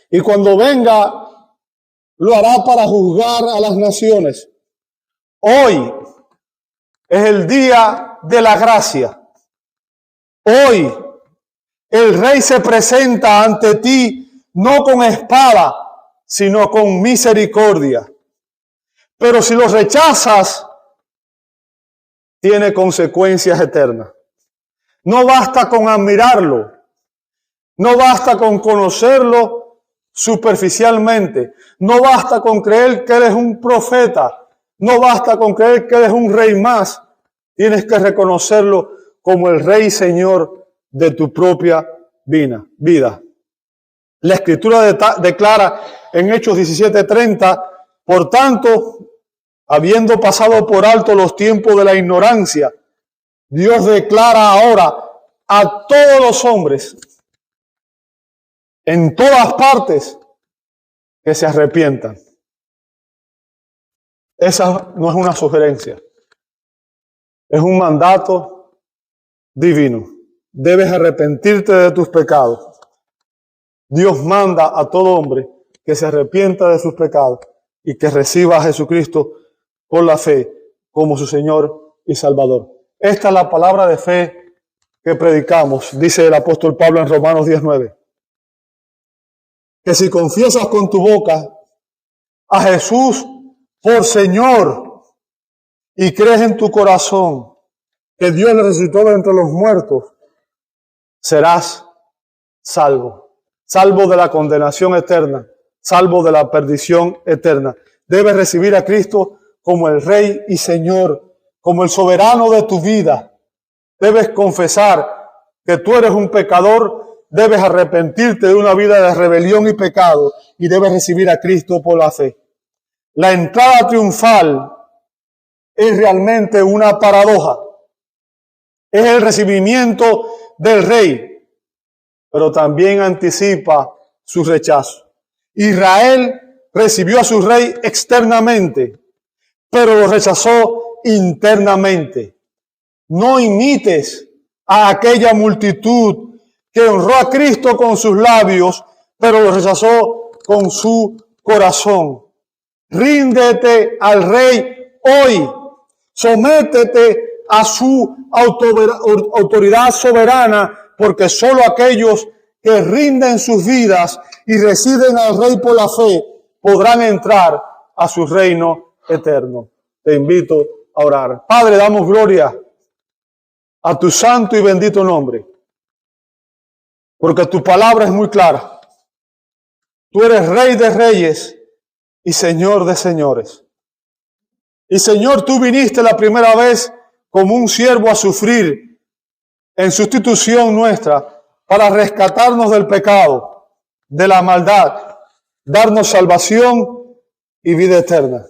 Speaker 1: Y cuando venga, lo hará para juzgar a las naciones. Hoy es el día de la gracia. Hoy el Rey se presenta ante ti no con espada, sino con misericordia. Pero si lo rechazas, tiene consecuencias eternas. No basta con admirarlo, no basta con conocerlo superficialmente, no basta con creer que Él es un profeta, no basta con creer que Él es un rey más. Tienes que reconocerlo como el Rey y Señor de tu propia vida. La Escritura declara en Hechos 17:30, por tanto, habiendo pasado por alto los tiempos de la ignorancia, Dios declara ahora a todos los hombres, en todas partes, que se arrepientan. Esa no es una sugerencia, es un mandato divino. Debes arrepentirte de tus pecados. Dios manda a todo hombre que se arrepienta de sus pecados y que reciba a Jesucristo por la fe como su Señor y Salvador. Esta es la palabra de fe que predicamos, dice el apóstol Pablo en Romanos 10:9. Que si confiesas con tu boca a Jesús por Señor y crees en tu corazón que Dios le resucitó de entre los muertos, serás salvo. Salvo de la condenación eterna salvo de la perdición eterna. Debes recibir a Cristo como el Rey y Señor, como el soberano de tu vida. Debes confesar que tú eres un pecador, debes arrepentirte de una vida de rebelión y pecado y debes recibir a Cristo por la fe. La entrada triunfal es realmente una paradoja. Es el recibimiento del Rey, pero también anticipa su rechazo. Israel recibió a su Rey externamente, pero lo rechazó internamente. No imites a aquella multitud que honró a Cristo con sus labios, pero lo rechazó con su corazón. Ríndete al Rey hoy. Sométete a su autoridad soberana, porque solo aquellos que rinden sus vidas y reciben al Rey por la fe podrán entrar a su reino eterno. Te invito a orar. Padre, damos gloria a tu santo y bendito nombre, porque tu palabra es muy clara. Tú eres Rey de reyes y Señor de señores. Y Señor, tú viniste la primera vez como un siervo a sufrir en sustitución nuestra para rescatarnos del pecado, de la maldad, darnos salvación y vida eterna.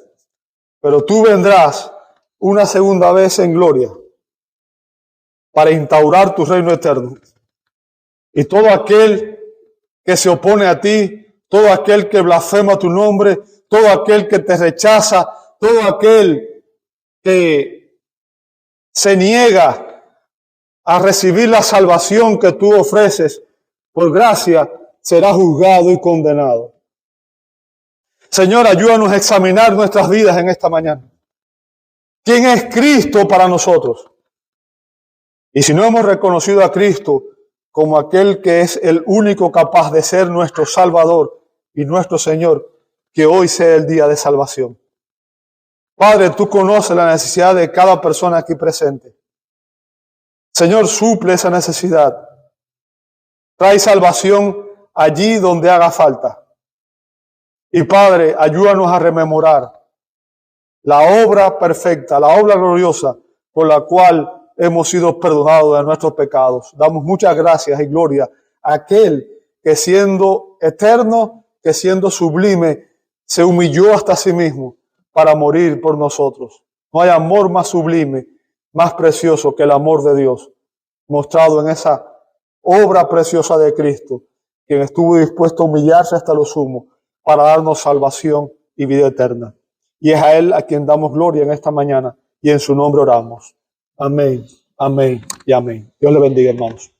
Speaker 1: Pero tú vendrás una segunda vez en gloria para instaurar tu reino eterno. Y todo aquel que se opone a ti, todo aquel que blasfema tu nombre, todo aquel que te rechaza, todo aquel que se niega a recibir la salvación que tú ofreces por gracia, será juzgado y condenado. Señor, ayúdanos a examinar nuestras vidas en esta mañana. ¿Quién es Cristo para nosotros? Y si no hemos reconocido a Cristo como aquel que es el único capaz de ser nuestro Salvador y nuestro Señor, que hoy sea el día de salvación. Padre, tú conoces la necesidad de cada persona aquí presente. Señor, suple esa necesidad. Trae salvación allí donde haga falta. Y Padre, ayúdanos a rememorar la obra perfecta, la obra gloriosa por la cual hemos sido perdonados de nuestros pecados. Damos muchas gracias y gloria a aquel que siendo eterno, que siendo sublime, se humilló hasta sí mismo para morir por nosotros. No hay amor más sublime, más precioso que el amor de Dios, mostrado en esa obra preciosa de Cristo, quien estuvo dispuesto a humillarse hasta lo sumo para darnos salvación y vida eterna. Y es a Él a quien damos gloria en esta mañana y en su nombre oramos. Amén, amén y amén. Dios le bendiga, hermanos.